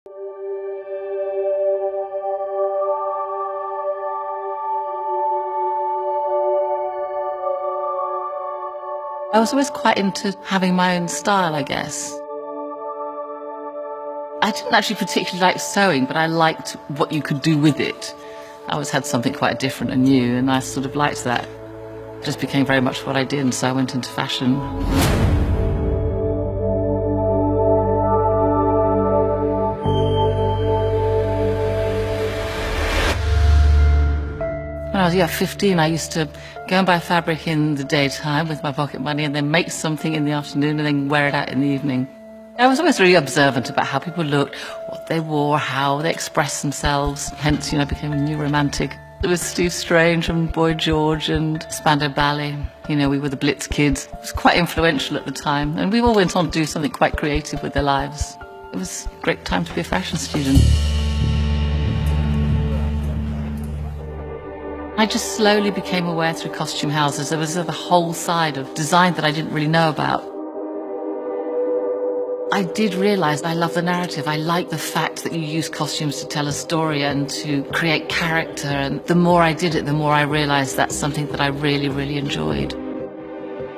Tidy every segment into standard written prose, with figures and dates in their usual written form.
I was always quite into having my own style, I guess. I didn't actually particularly like sewing, but I liked what you could do with it. I always had something quite different and new, and I sort of liked that. It just became very much what I did, and so I went into fashion. When I was 15, I used to go and buy fabric in the daytime with my pocket money and then make something in the afternoon and then wear it out in the evening. I was always really observant about how people looked, what they wore, how they expressed themselves. Hence, I became a new romantic. There was Steve Strange and Boy George and Spandau Ballet. We were the Blitz kids. It was quite influential at the time, and we all went on to do something quite creative with their lives. It was a great time to be a fashion student. I just slowly became aware through costume houses there was a whole side of design that I didn't really know about. I did realise I love the narrative. I like the fact that you use costumes to tell a story and to create character, and the more I did it, the more I realised that's something that I really, really enjoyed.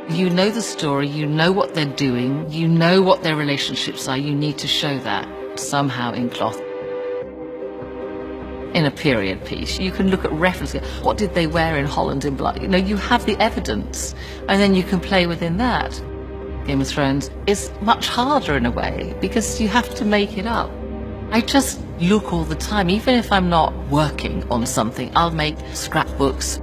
You know the story, you know what they're doing, you know what their relationships are, you need to show that somehow in cloth. In a period piece, you can look at references. What did they wear in Holland in Blood? You have the evidence, and then you can play within that. Game of Thrones is much harder in a way because you have to make it up. I just look all the time. Even if I'm not working on something, I'll make scrapbooks.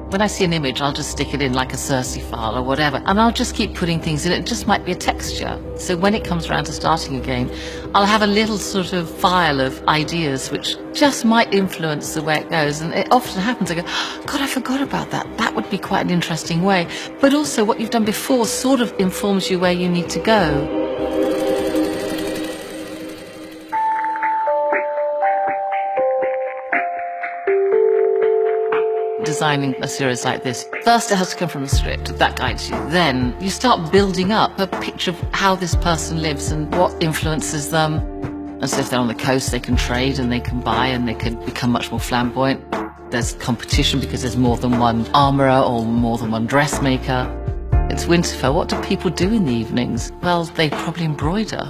When I see an image, I'll just stick it in like a Cersei file or whatever, and I'll just keep putting things in. It just might be a texture. So when it comes around to starting again, I'll have a little sort of file of ideas which just might influence the way it goes. And it often happens, I go, God, I forgot about that. That would be quite an interesting way. But also what you've done before sort of informs you where you need to go. Designing a series like this, first it has to come from the script, that guides you. Then you start building up a picture of how this person lives and what influences them. And so if they're on the coast, they can trade and they can buy and they can become much more flamboyant. There's competition because there's more than one armourer or more than one dressmaker. It's Winterfell. What do people do in the evenings? Well, they probably embroider.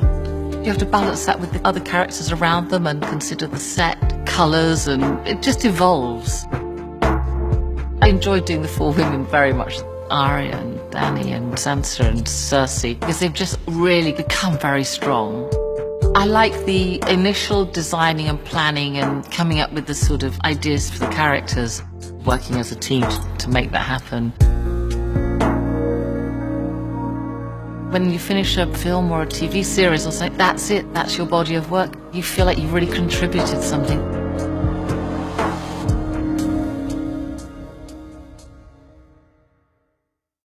You have to balance that with the other characters around them and consider the set, colours, and it just evolves. I enjoyed doing the four women very much, Arya and Dany and Sansa and Cersei, because they've just really become very strong. I like the initial designing and planning and coming up with the sort of ideas for the characters, working as a team to make that happen. When you finish a film or a TV series or something, that's it, that's your body of work. You feel like you've really contributed something.